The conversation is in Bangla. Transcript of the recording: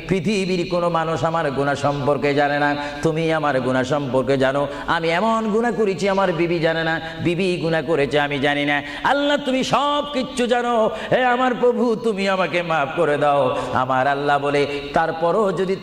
পৃথিবীর কোনো মানুষ আমার গুনাহ সম্পর্কে জানে না, তুমি আমার গুনাহ সম্পর্কে জানো। আমি এমন গুনাহ করেছি আমার বিবি জানে না, বিবি গুনাহ করেছে আমি জানি না। আল্লাহ তুমি সব কিচ্ছু জানো, হে আমার প্রভু তুমি আমাকে মাফ করে দাও। আমার আল্লাহ বলে তারপরও যদি